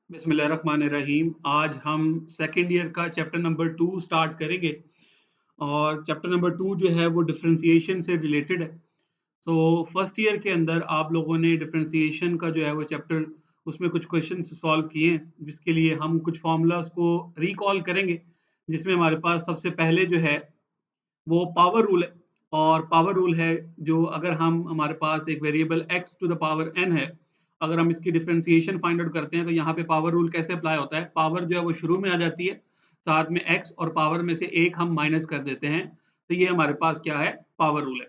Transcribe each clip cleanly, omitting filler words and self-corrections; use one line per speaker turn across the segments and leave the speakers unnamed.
बिस्मिल्लाहिर्रहमानिर्रहीम। आज हम सेकंड ईयर का चैप्टर नंबर 2 स्टार्ट करेंगे और चैप्टर नंबर 2 जो है वो डिफरेंशिएशन से रिलेटेड है। तो फर्स्ट ईयर के अंदर आप लोगों ने डिफरेंशिएशन का जो है वो चैप्टर उसमें कुछ क्वेश्चंस सॉल्व किए हैं, जिसके लिए हम कुछ फार्मूलाज को रिकॉल करेंगे, जिसमें हमारे पास सबसे पहले जो है वो पावर रूल है। और पावर रूल है जो अगर हम हमारे पास एक variable x to the power n है, अगर हम इसकी डिफरेंशिएशन फाइंड आउट करते हैं तो यहाँ पे पावर रूल कैसे अप्लाई होता है। पावर जो है वो शुरू में आ जाती है, साथ में x और पावर में से एक हम माइनस कर देते हैं, तो ये हमारे पास क्या है, पावर रूल है।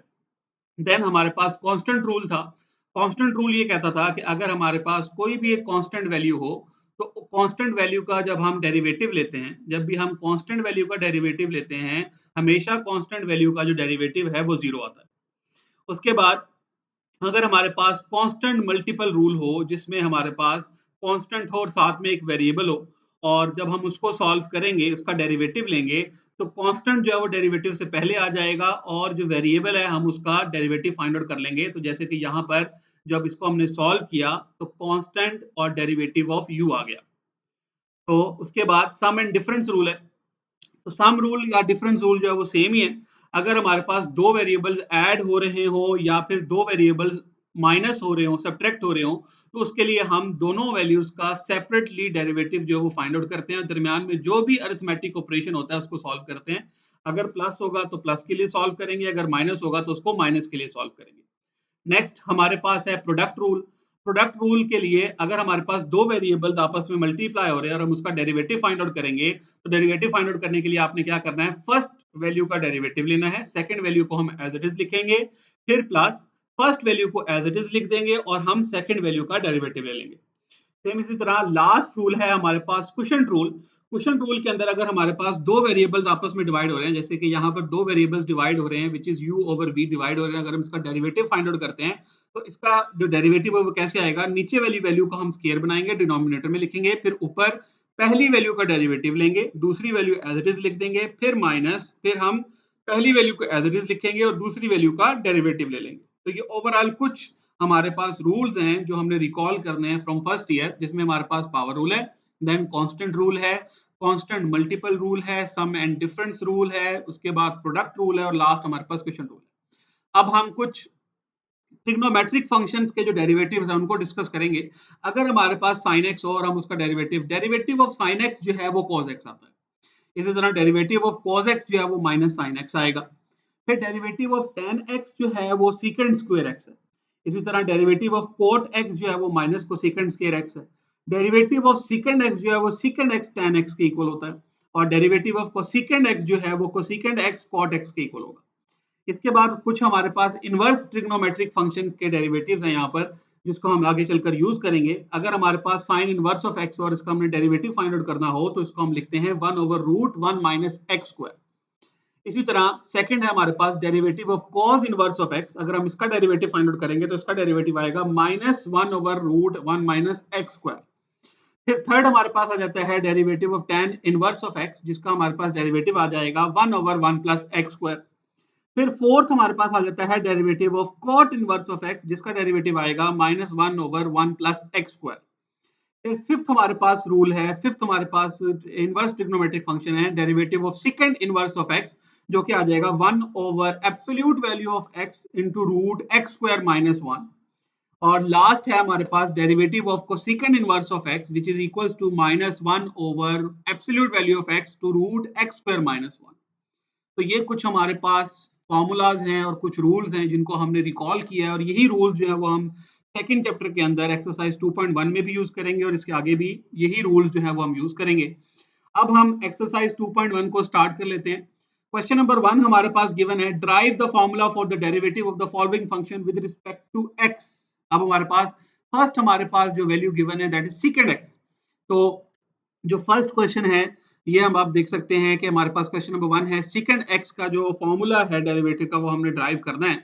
देन हमारे पास कांस्टेंट रूल था। कांस्टेंट रूल ये कहता था कि अगर हमारे पास कोई भी एक कांस्टेंट वैल्यू हो, तो कांस्टेंट वैल्यू का जब हम डेरिवेटिव लेते हैं, जब भी हम कांस्टेंट वैल्यू का डेरिवेटिव लेते हैं, हमेशा कांस्टेंट वैल्यू का जो डेरिवेटिव है वो जीरो आता है। उसके बाद अगर हमारे पास कांस्टेंट मल्टीपल रूल हो, जिसमें हमारे पास कांस्टेंट हो और साथ में एक वेरिएबल हो, और जब हम उसको सॉल्व करेंगे, उसका डेरिवेटिव लेंगे, तो कांस्टेंट जो है वो डेरिवेटिव से पहले आ जाएगा और जो वेरिएबल है हम उसका डेरिवेटिव फाइंड आउट कर लेंगे। तो जैसे कि यहाँ पर जब इसको हमने सॉल्व किया तो कांस्टेंट और डेरिवेटिव ऑफ यू आ गया। तो उसके बाद सम एंड डिफरेंस रूल है। तो सम रूल या डिफरेंस रूल जो है वो सेम ही है। अगर हमारे पास दो वेरिएबल्स ऐड हो रहे हो या फिर दो वेरिएबल्स माइनस हो रहे हो, सब्ट्रैक्ट हो रहे हो, तो उसके लिए हम दोनों वैल्यूज का सेपरेटली डेरिवेटिव जो है वो फाइंड आउट करते हैं, दरमियान में जो भी अरिथमेटिक ऑपरेशन होता है उसको सॉल्व करते हैं। अगर प्लस होगा तो प्लस के लिए सॉल्व करेंगे, अगर माइनस होगा तो उसको माइनस के लिए सॉल्व करेंगे। नेक्स्ट हमारे पास है प्रोडक्ट रूल। प्रोडक्ट रूल के लिए अगर हमारे पास दो वेरिएबल्स आपस में मल्टीप्लाई हो रहे हैं और हम उसका डेरिवेटिव फाइंड आउट करेंगे, तो डेरिवेटिव फाइंड आउट करने के लिए आपने क्या करना है, फर्स्ट वैल्यू का डेरिवेटिव लेना है, सेकंड वैल्यू को हम एज इट इज लिखेंगे, फिर प्लस फर्स्ट वैल्यू को एज इट इज लिख देंगे और हम सेकंड वैल्यू का डेरिवेटिव ले लेंगे। सेम इसी तरह लास्ट रूल है हमारे पास क्वेश्चन रूल। क्वेश्चन रूल के अंदर अगर हमारे पास दो वेरिएबल्स आपस में डिवाइड हो रहे हैं, जैसे कि यहाँ पर दो वेरिएबल्स डिवाइड हो रहे हैं, which is u over v divide हो रहे हैं, अगर हम इसका डेरिवेटिव फाइंड आउट करते हैं, तो इसका जो डेरिवेटिव है वो कैसे आएगा, नीचे वाली वैल्यू को हम स्केयर बनाएंगे, डिनोमिनेटर में लिखेंगे, फिर ऊपर पहली वैल्यू का डेरिवेटिव लेंगे, दूसरी वैल्यू एज इट इज लिख देंगे, फिर माइनस, फिर हम पहली वैल्यू को एज इट इज लिखेंगे और दूसरी वैल्यू का डेरिवेटिव ले लेंगे। तो ये ओवरऑल कुछ हमारे पास रूल्स हैं जो हमने रिकॉल करने हैं फ्रॉम फर्स्ट ईयर, जिसमें हमारे पास पावर रूल है, देन कांस्टेंट रूल है, कांस्टेंट मल्टीपल रूल है, सम एंड डिफरेंस रूल है, उसके बाद प्रोडक्ट रूल है और लास्ट हमारे पास क्वेश्चन रूल है। अब हम कुछ ट्रिग्नोमेट्रिक फंक्शंस के जो डेरिवेटिव्स हैं उनको डिस्कस करेंगे। अगर हमारे पास sin x हो और हम उसका डेरिवेटिव ऑफ sin x जो है वो cos x आता है, इसी तरह डेरिवेटिव ऑफ cos x जो है वो माइनस sin x आएगा। फिर डेरिवेटिव ऑफ tan x जो है वो secant स्क्वायर x है। इसी तरह डेरिवेटिव ऑफ cot x जो है वो माइनस कोसेकेंट स्क्वायर x है। डेरिवेटिव ऑफ secant x जो है वो secant x tan x के इक्वल होता है, और डेरिवेटिव ऑफ कोसेकेंट x जो है वो कोसेकेंट x cot x के इक्वल होगा। इसके बाद कुछ हमारे पास इनवर्स ट्रिग्नोमेट्रिक फंक्शंस के डेरिवेटिव्स हैं यहाँ पर, जिसको हम आगे चलकर यूज करेंगे। अगर हमारे पास साइन इनवर्स ऑफ एक्स और इसका हमने डेरिवेटिव फाइंड आउट करना हो, तो इसको हम लिखते हैं 1 over root 1 minus x square. इसी तरह सेकंड है हमारे पास derivative of cos inverse of x. अगर हम इसका डेरिवेटिव फाइंड आउट करेंगे तो इसका डेरिवेटिव आएगा minus 1 over root 1 minus x square. फिर थर्ड हमारे पास आ जाता है derivative of tan inverse of x, जिसका हमारे पास डेरिवेटिव आ जाएगा 1 ओवर 1 प्लस एक्स स्क्वायर। फिर फोर्थ हमारे पास आ जाता है derivative of cot inverse of x, जिसका डेरिवेटिव आएगा minus 1 over 1 plus x square. फिर फिफ्थ हमारे पास रूल है, फिफ्थ हमारे पास इनवर्स ट्रिग्नोमेट्रिक फंक्शन है, derivative of second inverse of x, जो कि आ जाएगा 1 over absolute value of x into root x square minus 1। और लास्ट है हमारे पास derivative of cosecant inverse of x, which is equals to minus 1 over absolute value of x to root x square minus 1। तो ये कुछ हमारे पास formulas हैं और कुछ रूल्स हैं जिनको हमने रिकॉल किया है, और यही रूल्स जो है वो हम सेकंड चैप्टर के अंदर एक्सरसाइज 2.1 में भी यूज करेंगे और इसके आगे भी यही रूल्स जो है वो हम यूज करेंगे। अब हम एक्सरसाइज 2.1 को स्टार्ट कर लेते हैं। क्वेश्चन नंबर 1 हमारे पास गिवन है, derive the formula for the derivative of the following function with respect to x. अब हमारे पास फर्स्ट हमारे पास जो वैल्यू गिवन है दैट इज सेकंड एक्स। तो जो फर्स्ट क्वेश्चन है, ये हम आप देख सकते हैं कि हमारे पास क्वेश्चन नंबर 1 है, सेकंड एक्स का जो फॉर्मूला है डेरिवेटिव का वो हमने ड्राइव करना है।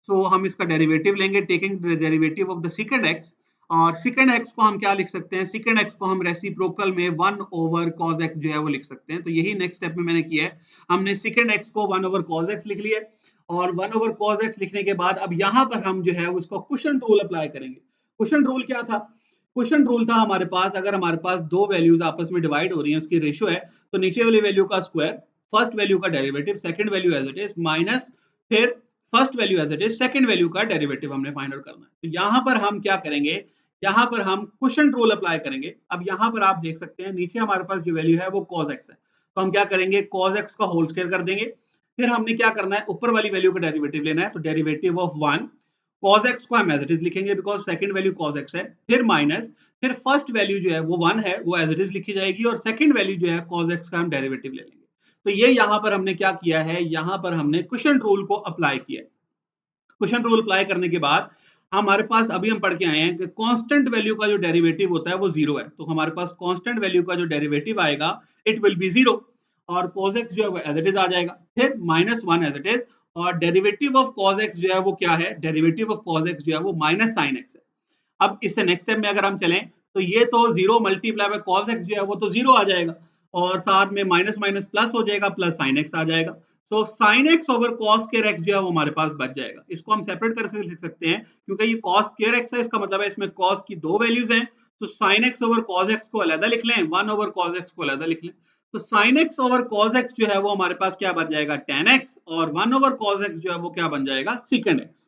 सो हम इसका डेरिवेटिव लेंगे taking the derivative of the second x. और सेकंड एक्स को हम क्या लिख सकते हैं, सेकंड एक्स को हम रेसिप्रोकल में 1 ओवर cos x जो है वो लिख सकते हैं। तो यही नेक्स्ट स्टेप में मैंने किया है, हमने सेकंड एक्स को 1 ओवर cos x लिख लिया, और 1 ओवर cos x लिखने के बाद अब यहाँ पर हम जो है उसको क्वोशंट रूल अप्लाई करेंगे। क्वोशंट रूल क्या था, क्वेश्चन रूल था हमारे पास, अगर हमारे पास दो वैल्यूज आपस में डिवाइड हो रही हैं, उसकी रेशियो है, तो नीचे वाली वैल्यू का स्क्वायर, फर्स्ट वैल्यू का derivative, second value as it is, minus फिर first value as it is, second value का डेरिवेटिव हमने फाइंड आउट करना है। तो यहाँ पर हम क्या करेंगे, यहाँ पर हम क्वेश्चन रूल अप्लाई करेंगे। अब यहाँ पर आप देख सकते हैं नीचे हमारे पास जो वैल्यू है वो cos x है, तो हम क्या करेंगे, cos x का होल स्क्वायर कर देंगे। फिर हमने क्या करना है, ऊपर वाली वैल्यू का डेरिवेटिव लेना है, तो डेरिवेटिव ऑफ 1 cos x को हम एज इट इज लिखेंगे because second value cos x है, फिर माइनस, फिर फर्स्ट वैल्यू जो है वो 1 है, वो एज इट इज लिखी जाएगी, और सेकंड वैल्यू जो है cos x का हम डेरिवेटिव ले लेंगे। तो ये यहाँ पर हमने क्या किया है, यहाँ पर हमने क्वेश्चन रूल को अप्लाई किया। क्वेश्चन रूल अप्लाई करने के बाद हमारे पास अभी हम पढ़ के आए हैं कि कांस्टेंट वैल्यू का जो डेरिवेटिव होता है वो जीरो है, तो हमारे पास कांस्टेंट वैल्यू का जो डेरिवेटिव आएगा इट विल बी जीरो, और cos x जो है वो एज इट इज आ जाएगा, फिर minus one as it is, और डेरिवेटिव ऑफ cos x जो है वो क्या है, डेरिवेटिव ऑफ cos x जो है वो माइनस साइन x है। अब इससे नेक्स्ट स्टेप में अगर हम चलें तो ये तो zero multiply by cos x जो है वो तो जीरो आ जाएगा, और साथ में माइनस माइनस प्लस हो जाएगा, प्लस साइन x आ जाएगा। So sine x over cos square x जो है वो हमारे पास बच जाएगा। इसको हम सेपरेट करके लिख सकते हैं क्योंकि ये cos स्क्वायर x है, इसका मतलब है इसमें cos की दो वैल्यूज हैं, तो sine x over cos x को अलग लिख लें, 1 ओवर cos x को अलग लिख लें। तो sine x over cos x जो है वो हमारे पास क्या बन जाएगा, tan x, और 1 ओवर cos x जो है वो क्या बन जाएगा, secant x।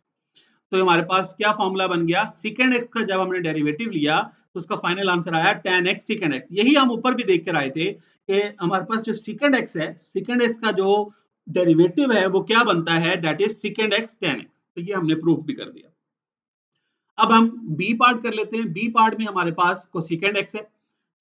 तो हमारे पास क्या फॉर्मूला बन गया, secant x का जब हमने डेरिवेटिव लिया तो उसका फाइनल आंसर आया tan x secant x। यही हम ऊपर भी देख कर आए थे कि हमारे पास जो secant x है, secant x का जो डेरिवेटिव है वो क्या बनता है, that is secant x tan x। तो ये हमने प्रूफ भी कर दिया। अब हम बी पार्ट कर लेते हैं। बी पार्ट में हमारे पास कोसिकेंड एक्स है।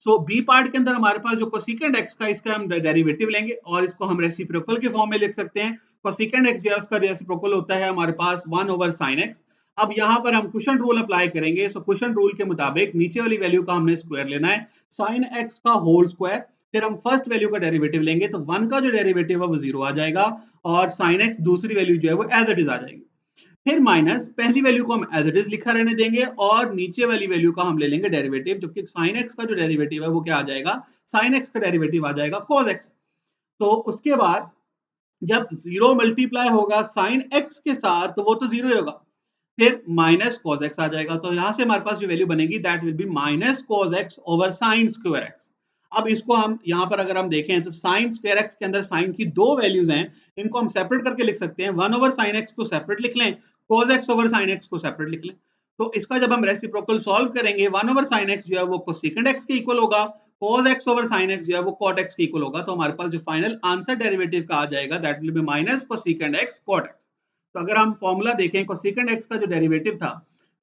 सो बी पार्ट के अंदर हमारे पास जो कोसिकेंड एक्स का, इसका हम डेरिवेटिव लेंगे और इसको हम रेसिप्रोकल के फॉर्म में लिख सकते हैं। कोसिकेंड एक्स जो है उसका रेसिप्रोकल होता है हमारे पास 1 ओवर साइन एक्स। अब यहाँ पर हम क्वेश्चन रूल अप्लाई करेंगे। सो क्वेश्चन रूल के मुताबिक नीचे वाली वैल्यू का हमने स्क्वायर लेना है, साइन एक्स का होल स्क्वायर, फिर हम फर्स्ट वैल्यू का डेरिवेटिव लेंगे, तो 1 का जो डेरिवेटिव है वो 0 आ जाएगा, और साइन एक्स दूसरी वैल्यू जो है वो एज इट इज आ जाएगी। फिर माइनस पहली वैल्यू को हम एज इट इज लिखा रहने देंगे, और नीचे वाली वैल्यू का हम ले लेंगे डेरिवेटिव, जबकि साइन एक्स का जो डेरिवेटिव है वो क्या आ जाएगा, साइन एक्स का डेरिवेटिव आ जाएगा cos एक्स। तो उसके बाद जब जीरो मल्टीप्लाई होगा साइन एक्स के साथ तो वो तो जीरो ही होगा, फिर माइनस cos x आ जाएगा। तो यहां से हमारे पास जो वैल्यू बनेगी that will be minus cos x over sine square x। अब इसको हम यहाँ पर अगर हम देखें तो साइन स्क्वायर x के अंदर साइन की दो वैल्यूज हैं, इनको हम सेपरेट करके लिख सकते हैं। 1 ओवर साइन x को सेपरेट लिख लें, cos x over sine x को सेपरेट लिख लें। तो इसका जब हम रेसिप्रोकल सॉल्व करेंगे, 1 ओवर साइन x जो है वो कोसेकेंड x के इक्वल होगा, cos x over sine x जो है वो cot x के इक्वल होगा। तो हमारे पास जो फाइनल आंसर डेरिवेटिव का आ जाएगा that will be minus cosecant x cot x। तो अगर हम फॉर्मूला देखें, कोसेकेंड x का जो डेरिवेटिव था,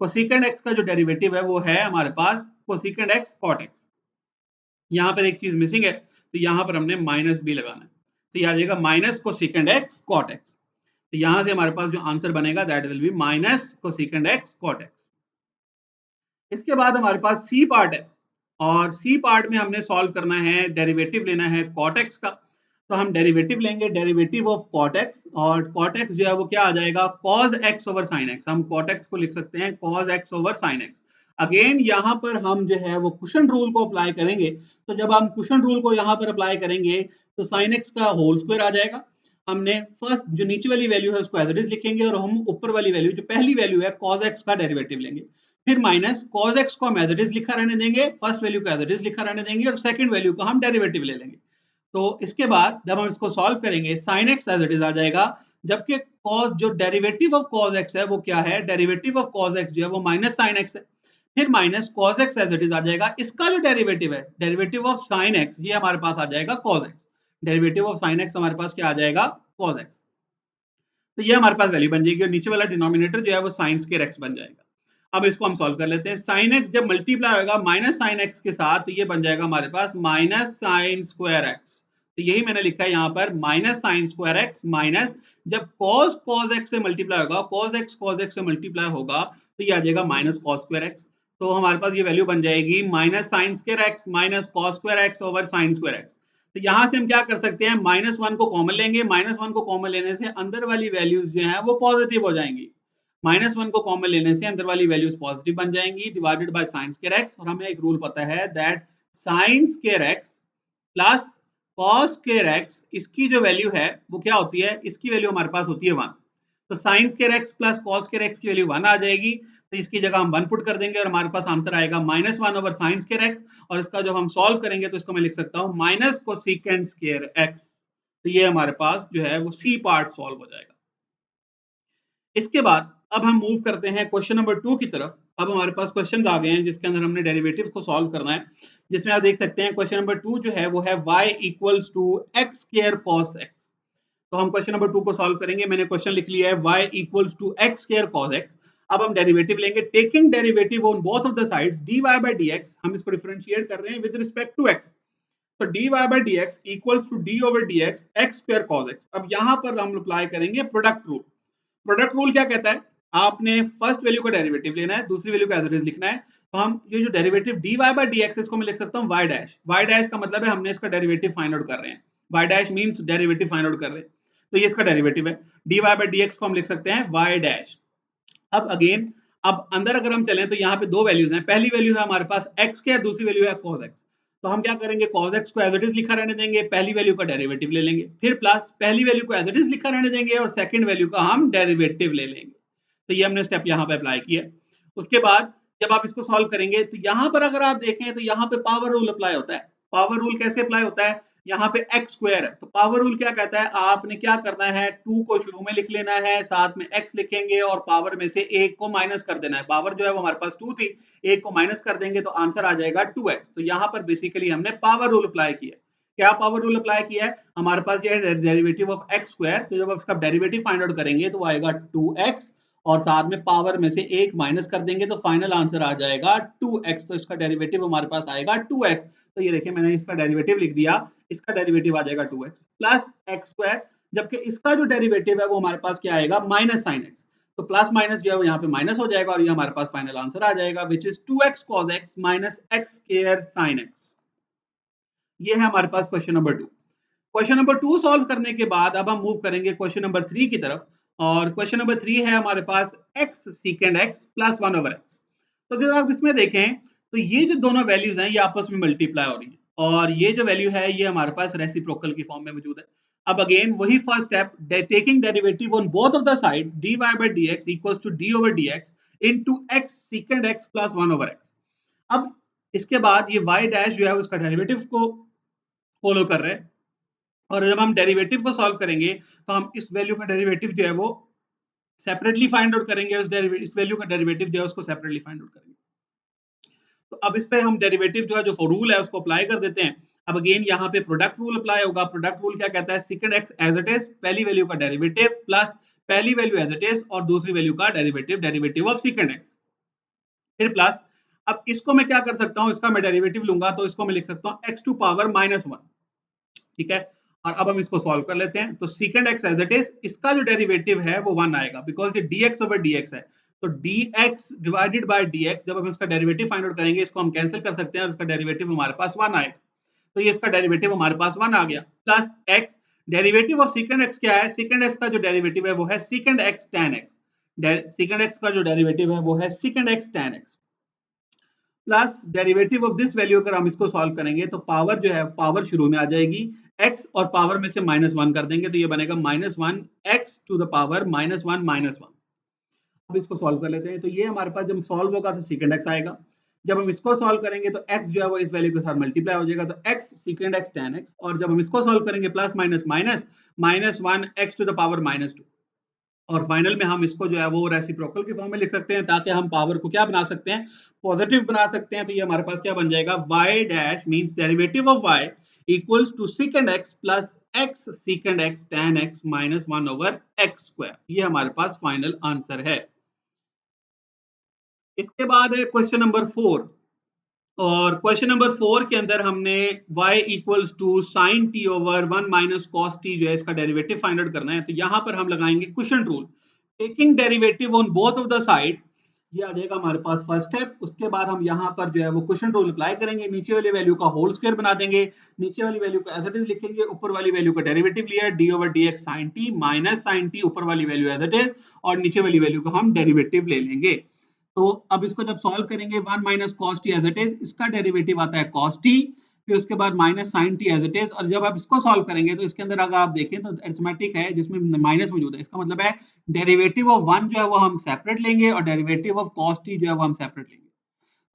कोसेकेंड x का जो डेरिवेटिव है वो है हमारे पास कोसेकेंड x cot x। यहाँ पर एक चीज मिसिंग है, तो यहाँ पर हमने माइनस भी लगाना है, तो यह आ जाएगा minus cosecant x cot x। तो यहाँ से हमारे पास जो आंसर बनेगा that will be minus cosecant x cot x। इसके बाद हमारे पास सी पार्ट है, और सी पार्ट में हमने सॉल्व करना है, डेरिवेटिव लेना है cot x का। तो हम डेरिवेटिव लेंगे, डेरिवेटिव ऑफ cot x, और cot x जो है वो क्या आ जाएगा, cos x over sin x। हम cot x को लिख सकते हैं cos x over sin x। Again यहाँ पर हम जो है वो क्वेश्चन रूल को अप्लाई करेंगे। तो जब हम क्वेश्चन रूल को यहाँ पर अप्लाई करेंगे तो sin x का होल स्क्वायर आ जाएगा। हमने फर्स्ट जो नीचे वाली वैल्यू है उसको एज इट इज लिखेंगे, और हम ऊपर वाली वैल्यू जो पहली वैल्यू है cos x का डेरिवेटिव लेंगे। फिर माइनस cos x को हम एज इट इज लिखा रहने देंगे, फर्स्ट वैल्यू को एज इट इज लिखा रहने देंगे, और सेकंड वैल्यू का हम डेरिवेटिव ले लेंगे। तो इसके बाद जब हम इसको सॉल्व करेंगे, sin x as it is आ जाएगा, जबकि cos जो डेरिवेटिव ऑफ cos x है वो क्या है, डेरिवेटिव ऑफ cos x जो है वो माइनस sin x है। फिर minus cos x as it is आ जाएगा, इसका जो डेरिवेटिव है, डेरिवेटिव ऑफ sin x, ये हमारे पास आ जाएगा cos x। Derivative of sin x हमारे पास क्या आ जाएगा, cos x। तो ये हमारे पास वैल्यू बन जाएगी, और नीचे वाला डिनोमिनेटर जो है वो साइन स्क्वायर x बन जाएगा। अब इसको हम सॉल्व कर लेते हैं। साइन एक्स जब मल्टीप्लाई होगा माइनस साइन एक्स के साथ, तो ये बन जाएगा हमारे पास माइनस साइन स्क्वायर एक्स। तो यही मैंने लिखा है यहाँ पर, minus sine square x, minus जब cos एक्स से मल्टीप्लाई होगा, cos एक्स से मल्टीप्लाई होगा, तो ये आ जाएगा माइनस cos स्क्वायर एक्स। तो हमारे पास ये वैल्यू बन जाएगी minus sine square x minus cos square x over sine square x. तो यहाँ से हम क्या कर सकते हैं, माइनस वन को कॉमन लेंगे, माइनस वन को कॉमन लेने से अंदर वाली वैल्यूज जो है वो पॉजिटिव हो जाएंगी। माइनस वन को कॉमन लेने से अंदर वाली वैल्यूज पॉजिटिव बन जाएंगी, divided by sine square x. और हमें एक रूल पता है that sine square x plus cos square x, इसकी जो वैल्यू है वो क्या होती है, इसकी वैल्यू हमारे पास होती है 1। तो sine square x plus cos square x की वैल्यू 1 आ जाएगी, तो इसकी जगह हम 1 पुट कर देंगे और हमारे पास आंसर आएगा -1 ओवर साइन स्क्वायर एक्स, और इसका जब हम सॉल्व करेंगे तो इसको मैं लिख सकता हूँ माइनस कोसेकेंट स्क्वायर एक्स। तो ये हमारे पास जो है वो सी पार्ट सॉल्व हो जाएगा। इसके बाद अब हम मूव करते हैं क्वेश्चन नंबर 2 की तरफ। अब हमारे पास क्वेश्चन आ गए हैं जिसके अंदर हमने डेरिवेटिव को सॉल्व करना है, जिसमें आप देख सकते हैं क्वेश्चन नंबर 2 जो है वो है y equals to x square cos x. तो हम क्वेश्चन नंबर 2 को सॉल्व करेंगे। मैंने क्वेश्चन लिख लिया है y equals to x square cos x. अब हम डेरिवेटिव लेंगे, taking derivative on both of the sides dy by dx। हम इसको डिफरेंशिएट कर रहे हैं विद रिस्पेक्ट टू x। तो dy by dx equals to d over dx x square cos x। अब यहां पर हम अप्लाई करेंगे प्रोडक्ट रूल। प्रोडक्ट रूल क्या कहता है, आपने फर्स्ट वैल्यू का डेरिवेटिव लेना है, दूसरी वैल्यू का एज इट इज लिखना है। तो हम ये जो डेरिवेटिव dy by dx इसको मैं लिख सकता हूं y डैश। y डैश का मतलब है हमने इसका डेरिवेटिव फाइंड आउट कर रहे हैं। y dash means derivative find out कर रहे हैं, तो ये इसका डेरिवेटिव है। dy by dx को हम लिख सकते हैं y डैश। अब अगेन, अब अंदर अगर हम चलें तो यहाँ पे दो वैल्यूज हैं। पहली वैल्यू है हमारे पास x स्क्वायर, दूसरी वैल्यू है cos x। तो हम क्या करेंगे, cos x को एज इट इज लिखा रहने देंगे, पहली वैल्यू का डेरिवेटिव ले लेंगे, फिर प्लस पहली वैल्यू को एज इट इज लिखा रहने देंगे और सेकंड वैल्यू का हम डेरिवेटिव ले लेंगे। तो ये हमने स्टेप यहाँ पे अप्लाई किया। उसके बाद जब आप इसको सॉल्व करेंगे तो यहाँ पर अगर आप देखें तो यहाँ पे पावर रूल अप्लाई होता है। पावर रूल कैसे अप्लाई होता है, यहाँ पे x स्क्वायर है, तो पावर रूल क्या कहता है, आपने क्या करना है, 2 को शुरू में लिख लेना है, साथ में x लिखेंगे और पावर में से 1 को माइनस कर देना है। पावर जो है वो हमारे पास 2 थी, 1 को माइनस कर देंगे तो आंसर आ जाएगा 2x। तो यहाँ पर बेसिकली हमने पावर रूल अप्लाई किया। क्या पावर रूल अप्लाई किया है, हमारे पास ये है डेरिवेटिव ऑफ x स्क्वायर, तो जब आप इसका डेरिवेटिव फाइंड आउट करेंगे तो आएगा 2x और साथ में पावर में से 1 माइनस कर देंगे तो फाइनल आंसर आ जाएगा 2x। तो इसका डेरिवेटिव हमारे पास आएगा 2x। तो ये देखिए मैंने इसका डेरिवेटिव लिख दिया, इसका डेरिवेटिव आ जाएगा 2x प्लस एक्स स्क्वायर, जबकि इसका जो डेरिवेटिव है वो हमारे पास क्या आएगा, माइनस साइन एक्स। तो प्लस माइनस जो है वो यहाँ पे माइनस हो जाएगा और ये हमारे पास फाइनल आंसर आ जाएगा which is 2x cos x minus x square sin x। ये है हमारे पास question number 2। Question number 2 solve करने के बाद अब हम मूव करेंगे क्वेश्चन नंबर 3 की तरफ, और क्वेश्चन नंबर 3 है हमारे पास x सीकेंड x plus 1 over x। तो अगर आप इसमें देखें तो ये जो दोनों वैल्यूज हैं ये आपस में मल्टीप्लाई हो रही हैं, और ये जो वैल्यू है ये हमारे पास रेसिप्रोकल की फॉर्म में मौजूद है। अब अगेन वही first step, taking derivative on both of the side dy by dx equals to d over dx into x secant x plus 1 over x। अब इसके बाद ये y डैश जो है उसका डेरिवेटिव को फॉलो कर रहे हैं, और जब हम डेरिवेटिव को सॉल्व करेंगे तो हम इस वैल्यू का डेरिवेटिव जो है वो सेपरेटली फाइंड आउट करेंगे, इस वैल्यू का डेरिवेटिव जो है उसको सेपरेटली फाइंड आउट करेंगे। तो अब इस पे हम डेरिवेटिव जो है जो रूल है उसको अप्लाई कर देते हैं। अब अगेन यहाँ पे प्रोडक्ट रूल अप्लाई होगा। प्रोडक्ट रूल क्या कहता है, second x as it is, पहली वैल्यू का डेरिवेटिव प्लस पहली वैल्यू एज इट इज और दूसरी वैल्यू का derivative, derivative of second x, फिर प्लस। अब इसको मैं क्या कर सकता हूँ, इसका मैं डेरिवेटिव लूंगा तो इसको मैं लिख सकता हूँ एक्स टू पावर -1। ठीक है, और अब हम इसको सॉल्व कर लेते हैं। तो second x as it is, इसका जो डेरिवेटिव है वो 1 आएगा बिकॉज ये dx ओवर dx है। तो dx डिवाइडेड बाय dx, जब हम इसका डेरिवेटिव फाइंड आउट करेंगे इसको हम कैंसिल कर सकते हैं और इसका डेरिवेटिव हमारे पास 1 आएगा। तो ये इसका डेरिवेटिव हमारे पास 1 आ गया plus x। Derivative of second x क्या है, सेकंड x का जो डेरिवेटिव है वो है second x tan x। Second x का जो डेरिवेटिव है वो है second x tan x plus derivative of this value. अगर हम इसको सॉल्व करेंगे तो पावर जो है पावर शुरू में आ जाएगी x और पावर में से -1 कर देंगे तो ये बनेगा -1 x टू द पावर -1। अब इसको सॉल्व कर लेते हैं। तो ये हमारे पास जब सॉल्व होगा तो सेकंड x आएगा, जब हम इसको सॉल्व करेंगे तो x जो है वो इस वैल्यू के साथ मल्टीप्लाई हो जाएगा तो x second x tan x, और जब हम इसको सॉल्व करेंगे plus minus minus -1 x to the power -2, और फाइनल में हम इसको जो है वो रेसिप्रोकल की फॉर्म में लिख सकते हैं ताकि हम पावर को क्या बना सकते हैं, पॉजिटिव बना सकते हैं। तो ये हमारे पास क्या बन जाएगा, y dash means derivative of y equals to second x plus x second x tan x -1 over x square. ये हमारे पास फाइनल आंसर है। इसके बाद है क्वेश्चन नंबर 4, और क्वेश्चन नंबर 4 के अंदर हमने y equals to sine t over 1 minus cos t जो है इसका डेरिवेटिव फाइंड आउट करना है। तो यहाँ पर हम लगाएंगे question rule, taking derivative on both of the side. ये आ जाएगा हमारे पास फर्स्ट स्टेप। उसके बाद हम यहाँ पर जो है वो क्वेश्चन रूल अप्लाई करेंगे, नीचे वाली वैल्यू का होल स्क्वायर बना देंगे, नीचे वाली वैल्यू को एज इट इज लिखेंगे, ऊपर वाली वैल्यू का डेरिवेटिव लिया d over d x sine t minus sine t, ऊपर वाली वैल्यू एज इट इज, और नीचे वाली वैल्यू का हम डेरिवेटिव ले लेंगे। तो अब इसको जब सॉल्व करेंगे 1 minus cos t as it is, इसका डेरिवेटिव आता है कॉस टी, फिर उसके बाद minus sine t as it is, और जब आप इसको सॉल्व करेंगे तो इसके अंदर अगर आप देखें तो अरिथमेटिक है जिसमें माइनस मौजूद है, इसका मतलब है डेरिवेटिव ऑफ वन जो है वो हम सेपरेट लेंगे और डेरिवेटिव ऑफ कॉस टी जो है वो हम सेपरेट लेंगे।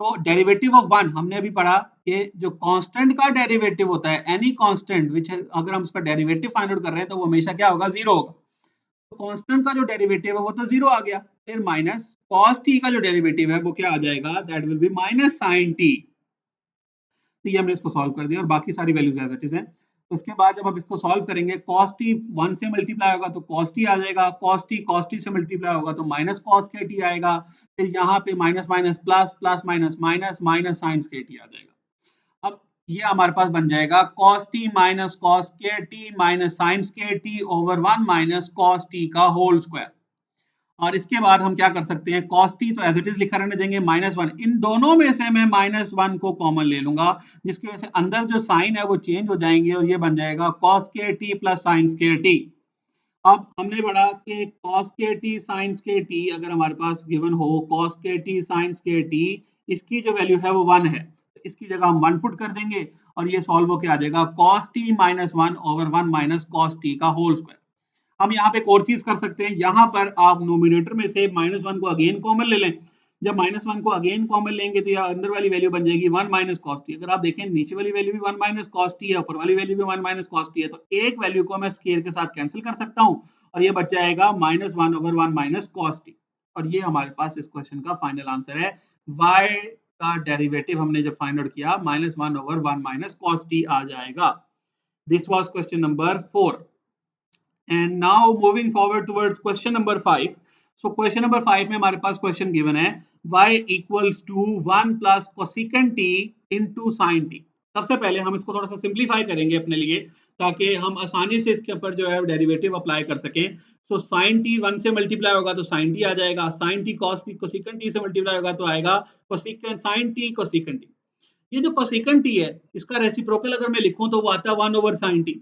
तो डेरिवेटिव ऑफ वन हमने अभी पढ़ा कि जो कांस्टेंट का डेरिवेटिव होता है, एनी कांस्टेंट विच अगर हम उसका डेरिवेटिव फाइंड आउट कर रहे हैं तो वो हमेशा क्या होगा, जीरो होगा। तो कांस्टेंट का जो डेरिवेटिव है वो तो जीरो आ गया, फिर माइनस कॉस टी का जो डेरिवेटिव है वो क्या आ जाएगा, that will be minus sine t. तो ये हमने इसको सॉल्व कर दिया और बाकी सारी वैल्यूज एज इट इज हैं। तो उसके बाद जब आप इसको सॉल्व करेंगे cos t 1 से मल्टीप्लाई होगा तो cos t आ जाएगा, cos t से मल्टीप्लाई होगा तो माइनस cos k t आएगा, फिर यहाँ पे minus minus plus, plus minus minus, minus sine k t आ जाएगा। अब ये हमारे पास बन जाएगा cos t minus cos k t minus sine k t over 1 minus cos t का होल स्क्वायर। और इसके बाद हम क्या कर सकते हैं, cos t तो एज इट इज लिखा रहने देंगे माइनस वन, इन दोनों में से मैं माइनस वन को कॉमन ले लूंगा, जिसकी वजह से अंदर जो साइन है वो चेंज हो जाएंगे और ये बन जाएगा cos k t plus sign k t। अब हमने पढ़ा कि cos k t sin k t अगर हमारे पास गिवन हो cos k t sin k t, इसकी जो वैल्यू है वो वन है, तो इसकी जगह हम वन पुट कर देंगे और ये सॉल्व होके आ जाएगा cos t minus one over one minus cos t का होल स्क्वायर। हम यहाँ पे एक और चीज कर सकते हैं, यहाँ पर आप नोमिनेटर में से माइनस वन को अगेन कॉमन ले लें। जब माइनस वन को अगेन कॉमन लेंगे तो यह अंदर वाली वैल्यू बन जाएगी वन माइनस कॉस टी। अगर आप देखें नीचे वाली वैल्यू भी वन माइनस कॉस टी है, ऊपर वाली वैल्यू भी वन माइनस कॉस टी है, तो एक वैल्यू को मैं स्केयर के साथ कैंसिल कर सकता हूँ और ये बच जाएगा minus one over one minus cos t. और ये हमारे पास इस क्वेश्चन का फाइनल आंसर है। y का डेरिवेटिव हमने जब फाइंड आउट किया minus one over one minus cos t आ जाएगा। This was question number 4। And now moving forward towards question number 5. So question number 5 में हमारे पास क्वेश्चन गिवन है y equals to 1 plus cosecant t into sin t। सबसे पहले हम इसको थोड़ा सा सिंप्लीफाई करेंगे अपने लिए ताकि हम आसानी से इसके ऊपर जो है डेरिवेटिव अप्लाई कर सकें। सो साइन टी 1 से मल्टीप्लाई होगा तो साइन टी आ जाएगा, साइन टी कॉस की कोसिकेंट टी से मल्टीप्लाई होगा तो आएगा cosecant sine t cosecant t. ये जो कोसिकेंट टी है इसका रेसिप्रोकल अगर मैं लिखूं तो वो आता है 1 ओवर साइन टी,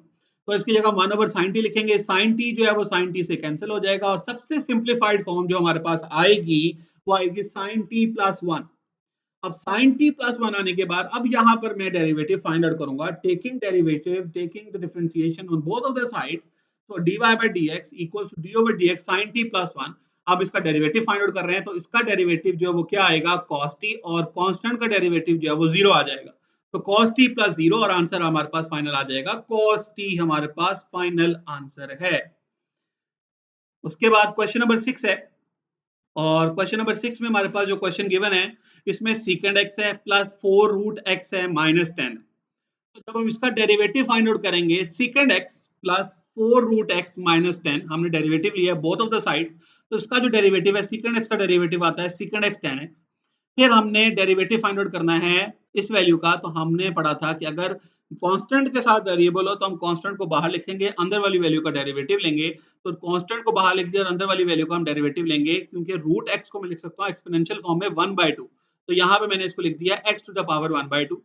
तो इसकी जगह 1 ओवर साइन टी लिखेंगे, साइन टी जो है वो साइन टी से कैंसिल हो जाएगा और सबसे सिंप्लीफाइड फॉर्म जो हमारे पास आएगी वो आएगी साइन टी प्लस वन। अब साइन टी प्लस वन आने के बाद अब यहाँ पर मैं डेरिवेटिव फाइंड आउट करूंगा, taking derivative taking the differentiation on both of the sides. तो dy by dx equals to d over dx sin t plus one. अब इसका डेरिवेटिव फाइंड आउट कर रहे हैं तो इसका डेरिवेटिव जो है वो क्या आएगा, cos t, और कांस्टेंट का डेरिवेटिव जो है वो जीरो आ जाएगा। तो cos t प्लस जीरो और आंसर हमारे पास फाइनल आ जाएगा cos t हमारे पास फाइनल आंसर है। उसके बाद क्वेश्चन नंबर 6 है और क्वेश्चन नंबर 6 में हमारे पास जो क्वेश्चन गिवन है इसमें सीकेंड एक्स है प्लस 4 रूट एक्स है माइनस 10। तो जब हम इसका डेरिवेटिव फाइंड आउट करेंगे second x plus 4 root x minus 10, हमने डेरिवेटिव लिया बोथ ऑफ द साइड्स, तो इसका जो डेरिवेटिव है सीकेंड एक्स का डेरिवेटिव आता है सीकेंड एक्स 10x। फिर हमने डेरिवेटिव फाइंड आउट करना है इस वैल्यू का, तो हमने पढ़ा था कि अगर कांस्टेंट के साथ वेरिएबल हो तो हम कांस्टेंट को बाहर लिखेंगे, अंदर वाली वैल्यू का डेरिवेटिव लेंगे। तो कांस्टेंट को बाहर लिख दिया और अंदर वाली वैल्यू का हम डेरिवेटिव लेंगे, क्योंकि रूट एक्स को मैं लिख सकता हूँ एक्सपोनेंशियल फॉर्म में 1/2। तो यहाँ पे मैंने इसको लिख दिया x टू द पावर 1/2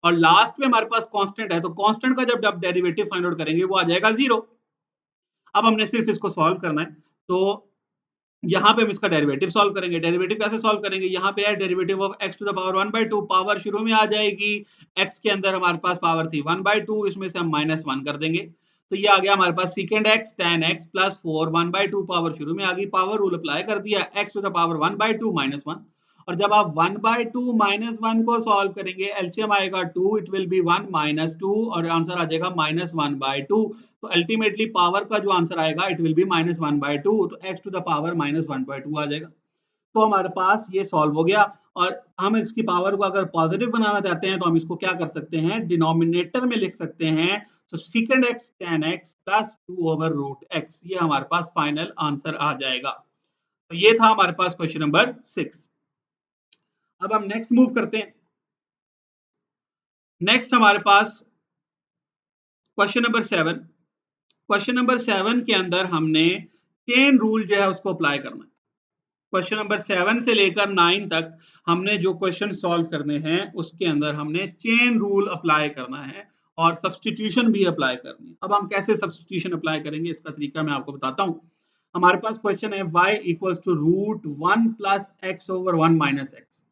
और लास्ट में हमारे पास कांस्टेंट है, तो कांस्टेंट का जब आप डेरिवेटिव फाइंड आउट करेंगे वो आ जाएगा जीरो। अब हमने सिर्फ इसको सॉल्व करना है, तो यहाँ पे हम इसका डेरिवेटिव सॉल्व करेंगे। डेरिवेटिव कैसे सॉल्व करेंगे, यहाँ पे है derivative of x to the power 1/2, power शुरू में आ जाएगी, x के अंदर हमारे पास पावर थी 1/2, इसमें से हम माइनस वन कर देंगे, तो ये आ गया हमारे पास second x tan x plus 4 1/2, power शुरू में आ गई, पावर रूल अप्लाई कर दिया, x to the power 1/2 minus one. और जब आप 1/2 माइनस वन को सॉल्व करेंगे एलसीएम आएगा 2, इट विल बी 1 माइनस 2 और आंसर आ जाएगा माइनस 1/2। तो अल्टीमेटली पावर का जो आंसर आएगा इट विल बी माइनस 1/2, तो x to the power minus 1/2 आ जाएगा। तो हमारे पास ये सॉल्व हो गया और हम इसकी पावर को अगर पॉजिटिव बनाना चाहते हैं तो हम इसको क्या कर सकते हैं, डिनोमिनेटर में लिख सकते हैं। तो second x tan x plus 2 over root x, ये हमारे पास फाइनल आंसर आ जाएगा। तो ये था हमारे पास क्वेश्चन नंबर 6। अब हम नेक्स्ट मूव करते हैं। नेक्स्ट हमारे पास क्वेश्चन नंबर 7। क्वेश्चन नंबर 7 के अंदर हमने चेन रूल जो है उसको अप्लाई करना है। क्वेश्चन नंबर 7 से लेकर 9 तक हमने जो क्वेश्चन सॉल्व करने हैं उसके अंदर हमने चेन रूल अप्लाई करना है और सब्सटीट्यूशन भी अप्लाई करनी है। अब हम कैसे सब्सटीट्यूशन अप्लाई करेंगे इसका तरीका मैं आपको बताता हूं। हमारे पास क्वेश्चन है y equals to root 1 plus x over 1 minus x.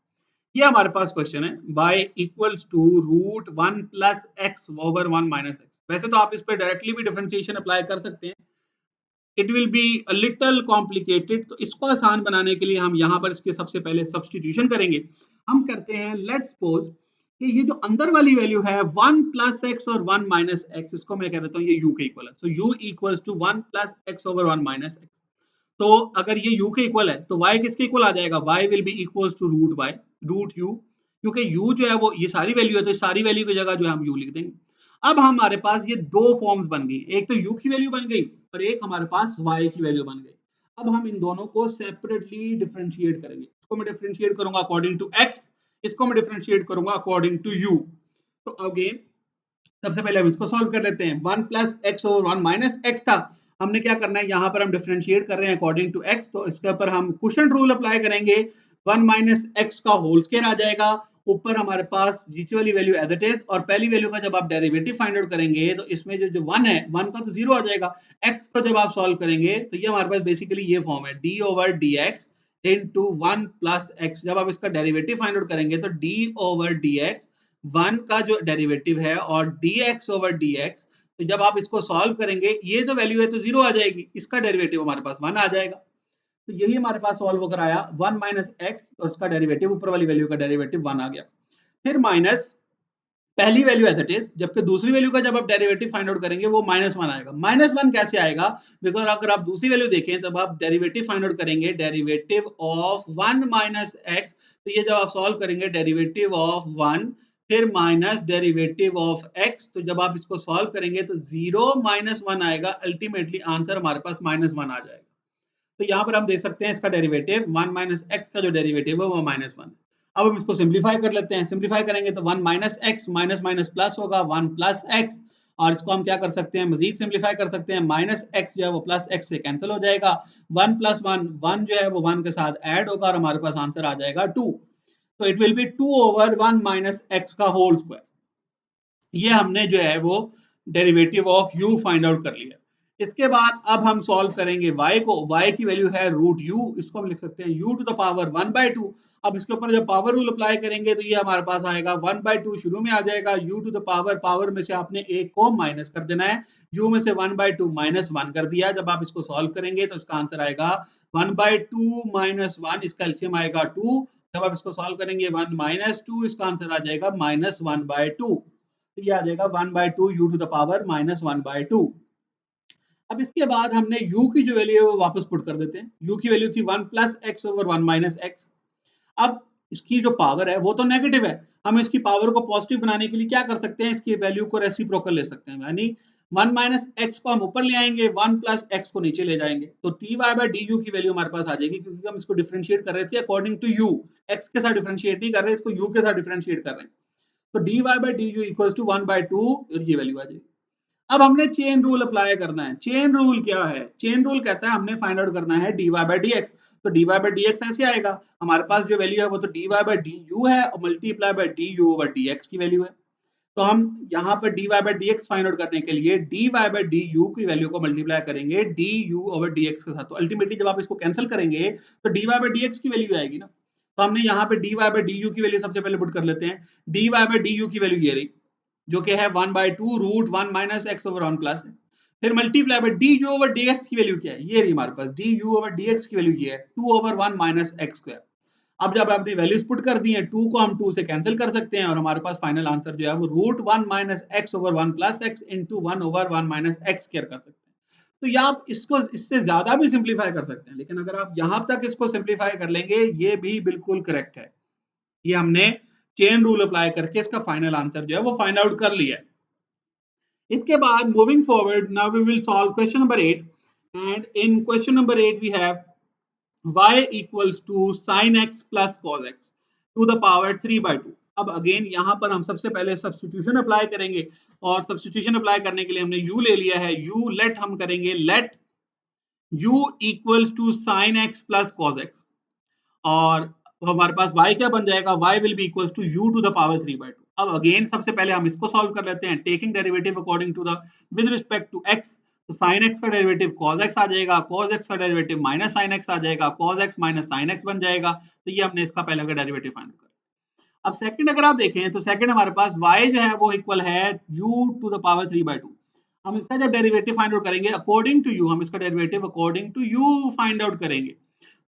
ये हमारे पास क्वेश्चन है y equals to root one plus x over one minus x. वैसे तो आप इस पर डायरेक्टली भी डिफरेंशिएशन अप्लाई कर सकते हैं, it will be a little complicated. तो इसको आसान बनाने के लिए हम यहाँ पर इसके सबसे पहले सब्सटीट्यूशन करेंगे। हम करते हैं, लेट्स सपोज कि ये जो अंदर वाली वैल्यू है वन प्लस एक्स और वन माइनस एक्स, इसको मैं कह देता हूँ ये यू के इक्वल है। So u equals to one plus x over one minus x. तो अगर ये u के इक्वल है तो y किसके इक्वल आ जाएगा, y will be equals to root y, root u, क्योंकि u जो है वो ये सारी वैल्यू है, तो सारी वैल्यू की जगह जो है हम u लिख देंगे। अब हमारे पास ये दो फॉर्म्स बन गई, एक तो u की वैल्यू बन गई और एक हमारे पास y की वैल्यू बन गई। अब हम इन दोनों को सेपरेटली डिफरेंशिएट करेंगे। इसको मैं डिफरेंशिएट करूंगा अकॉर्डिंग टू x, इसको मैं डिफरेंशिएट करूंगा अकॉर्डिंग टू u। तो अगेन सबसे पहले हम इसको सॉल्व कर लेते हैं। One plus x over one minus x था, हमने क्या करना है, यहाँ पर हम डिफरेंशिएट कर रहे हैं अकॉर्डिंग टू एक्स, तो इसके ऊपर हम क्वोशिएंट रूल अप्लाई करेंगे। वन माइनस एक्स का होल स्क्वायर आ जाएगा, ऊपर हमारे पास नीचे वाली वैल्यू एज इट इज, और पहली वैल्यू का जब आप डेरिवेटिव फाइंड आउट करेंगे तो इसमें जो जो वन है, वन का तो जीरो आ जाएगा। एक्स को जब आप सॉल्व करेंगे तो ये हमारे पास बेसिकली ये फॉर्म है, D over d x into one plus x. जब आप इसका डेरिवेटिव फाइंड आउट करेंगे तो D over d x, one का जो डेरिवेटिव है, और dx ओवर dx, तो जब आप इसको सॉल्व करेंगे ये जो वैल्यू है तो जीरो आ जाएगी, इसका डेरिवेटिव हमारे पास वन आ जाएगा। तो यही हमारे पास सॉल्व होकर आया वन माइनस एक्स, और उसका डेरिवेटिव ऊपर वाली वैल्यू का डेरिवेटिव वन आ गया। फिर माइनस पहली वैल्यू एज इट इज, जबकि दूसरी वैल्यू का जब आप डेरिवेटिव फाइंड आउट करेंगे वो माइनस वन आएगा। माइनस वन कैसे आएगा, बिकॉज अगर आप दूसरी वैल्यू देखें तब आप डेरिवेटिव फाइंड आउट करेंगे, derivative of one minus x, तो ये जब आप सॉल्व करेंगे डेरिवेटिव ऑफ वन फिर माइनस डेरिवेटिव ऑफ एक्स, तो जब आप इसको सॉल्व करेंगे तो जीरो माइनस वन आएगा, अल्टीमेटली आंसर हमारे पास माइनस वन आ जाएगा। तो यहाँ पर हम देख सकते हैं इसका डेरिवेटिव वन माइनस एक्स का जो डेरिवेटिव है वो माइनस वन। अब हम इसको सिंप्लीफाई कर लेते हैं, सिंप्लीफाई करेंगे तो one minus x minus minus plus होगा, वन प्लस एक्स, और इसको हम क्या कर सकते हैं, मजीद सिंप्लीफाई कर सकते हैं, माइनस एक्स जो है वो प्लस एक्स से कैंसिल हो जाएगा, वन प्लस वन, वन जो है वो वन के साथ ऐड होगा और हमारे पास आंसर आ जाएगा टू। तो it will be two over one minus x का होल स्क्वायर। ये हमने जो है वो derivative of u find out कर लिया। इसके बाद अब हम सॉल्व करेंगे y को, y की वैल्यू है रूट u, इसको हम लिख सकते हैं u to the power one by two. अब इसके ऊपर जब पावर रूल अप्लाई करेंगे तो ये हमारे पास आएगा वन बाई टू, शुरू में आ जाएगा u to the power, power में से आपने एक को माइनस कर देना है, u में से one by two minus one कर दिया। जब आप इसको सॉल्व करेंगे तो इसका आंसर आएगा one by two minus one, इसका एलसीएम आएगा टू। जब आप इसको सॉल्व करेंगे वन माइनस टू, इसका आंसर आ जाएगा माइनस वन बाई टू। तो ये आ जाएगा one by two u to the power minus one by two. अब इसके बाद हमने u की जो वैल्यू है वो वापस पुट कर देते हैं। u की वैल्यू थी one plus x over one minus x. अब इसकी जो पावर है वो तो नेगेटिव है, हम इसकी पावर को पॉजिटिव बनाने के लिए क्या कर सकते हैं, इसकी वैल्यू को रेसिप्रोकल ले सकते हैं, यानी वन माइनस एक्स को हम ऊपर ले आएंगे, वन प्लस एक्स को नीचे ले जाएंगे, तो d y by d u की वैल्यू हमारे पास आ जाएगी, क्योंकि हम इसको डिफरेंशिएट कर रहे थे अकॉर्डिंग टू यू, एक्स के साथ डिफरेंशिएट नहीं कर रहे, इसको यू के साथ डिफरेंशिएट कर रहे हैं। तो d y by d u equal to one by two, ये वैल्यू आ जाएगी। अब हमने चेन रूल अप्लाई करना है। चेन रूल क्या है, चेन रूल कहता है हमने फाइंड आउट करना है d y by d x. तो d y by d x ऐसे आएगा, हमारे पास जो वैल्यू है वो तो d y by d u है, और multiply by d u over d x की वैल्यू है। तो हम यहाँ पर d y by d x find out करने के लिए d y by d u की वैल्यू को मल्टीप्लाई करेंगे d u over d x के साथ, तो अल्टीमेटली जब आप इसको कैंसिल करेंगे तो d y by d x की वैल्यू आएगी ना। तो हमने यहाँ पे d y by d u की वैल्यू सबसे पहले पुट कर लेते हैं। D y by d u की वैल्यू ये रही, जो कि है one by two root one minus x over one plus है। फिर multiply by d u over d x की वैल्यू क्या है, ये रही हमारे पास, D u over d x की वैल्यू ये है two over one minus x square. अब जब आपने वैल्यूज पुट कर दी है, टू को हम टू से कैंसिल कर सकते हैं, और हमारे पास फाइनल आंसर जो है वो root one minus x over one plus x into one over one minus x square कर सकते हैं। तो या आप इसको इससे ज्यादा भी सिंप्लीफाई कर सकते हैं, लेकिन अगर आप यहां तक इसको सिंप्लीफाई कर लेंगे ये भी बिल्कुल करेक्ट है। ये हमने चेन रूल अप्लाई करके इसका फाइनल आंसर जो है वो फाइंड आउट कर लिया है। इसके बाद moving forward, now we will solve question number 8, and in question number 8 we have y equals to sin x plus cos x to the power 3 by 2। अब अगेन यहाँ पर हम सबसे पहले सब्स्टिट्यूशन अप्लाई करेंगे, और सब्स्टिट्यूशन अप्लाई करने के लिए हमने u ले लिया है, u लेट हम करेंगे late u equals to sin x plus cos x, और हमारे पास y क्या बन जाएगा, y will be equals to u to the power 3 by 2। अब अगेन सबसे पहले हम इसको सॉल्व कर लेते हैं, taking derivative according to the with respect to x। तो sin x का डेरिवेटिव cos x आ जाएगा, cos x का डेरिवेटिव माइनस sin x आ जाएगा, cos x minus sin x बन जाएगा। तो ये हमने इसका पहले का डेरिवेटिव फाइंड कर। अब सेकंड अगर आप देखें तो सेकंड हमारे पास y जो है वो इक्वल है u टू द पावर 3/2। हम इसका जब डेरिवेटिव फाइंड आउट करेंगे अकॉर्डिंग टू u, हम इसका derivative according to u find out करेंगे,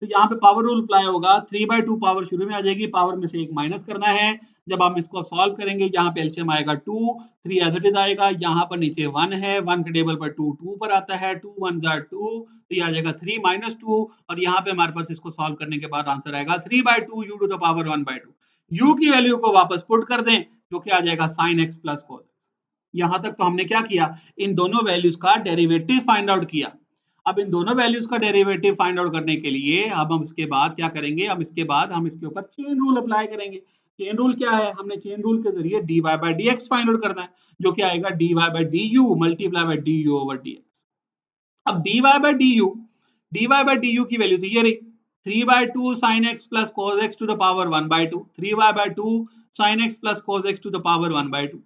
तो यहाँ पे पावर रूल अप्लाई होगा। 3/2 पावर शुरू में आ जाएगी, पावर में से एक माइनस करना है। जब हम इसको सॉल्व करेंगे यहाँ पे एलसीएम आएगा 2, 3 एज इट इज आएगा, यहाँ पर नीचे 1 है, 1 के टेबल पर 2 2 पर आता है, 2 1 जार 2, तो ये आ जाएगा 3 माइनस 2, और यहाँ पे हमारे पास इसको सॉल्व करने के बाद आंसर आएगा 3/2 u to the power 1/2। u की वैल्यू को वापस पुट कर दें जो कि आ जाएगा sin x plus cos x। यहां तक तो हमने क्या किया, इन दोनों वैल्यूज का डेरिवेटिव फाइंड आउट किया। अब इन दोनों वैल्यूज का डेरिवेटिव फाइंड आउट करने के लिए अब हम इसके बाद क्या करेंगे, हम इसके बाद हम इसके ऊपर चेन रूल अप्लाई करेंगे। चेन रूल क्या है, हमने चेन रूल के जरिए dy by dx find out करना है, जो कि आएगा dy by du multiply by du over dx। अब dy बाय du की वैल्यू तो ये रही 3/2 sin x plus cos x to the power 1/2, 3/2 sin x plus cos x to the power 1/2,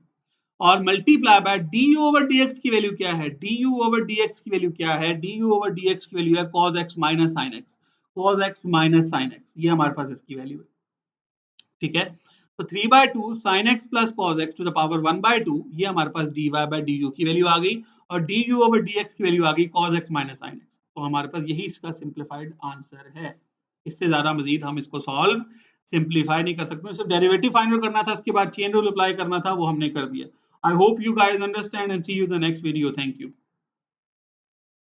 और multiply by du over dx की value क्या है, du over dx की वैल्यू क्या है, du ओवर dx की वैल्यू है cos x minus sin x, cos x minus sin x, ये हमारे पास इसकी वैल्यू है। ठीक है, तो 3/2 sin x plus cos x to the power 1/2, ये हमारे पास dy बाय du की वैल्यू आ गई, और du ओवर dx की वैल्यू आ गई cos x minus sin x। तो हमारे पास यही इसका सिंप्लीफाइड आंसर है। इससे ज्यादा मजीद हम इसको सॉल्व सिंप्लीफाई नहीं कर सकते, सिर्फ डेरिवेटिव फाइंड करना था, उसके बाद चेन रूल अप्लाई करना था, वो हमने कर दिया। I hope you guys understand and see you the next video. Thank you.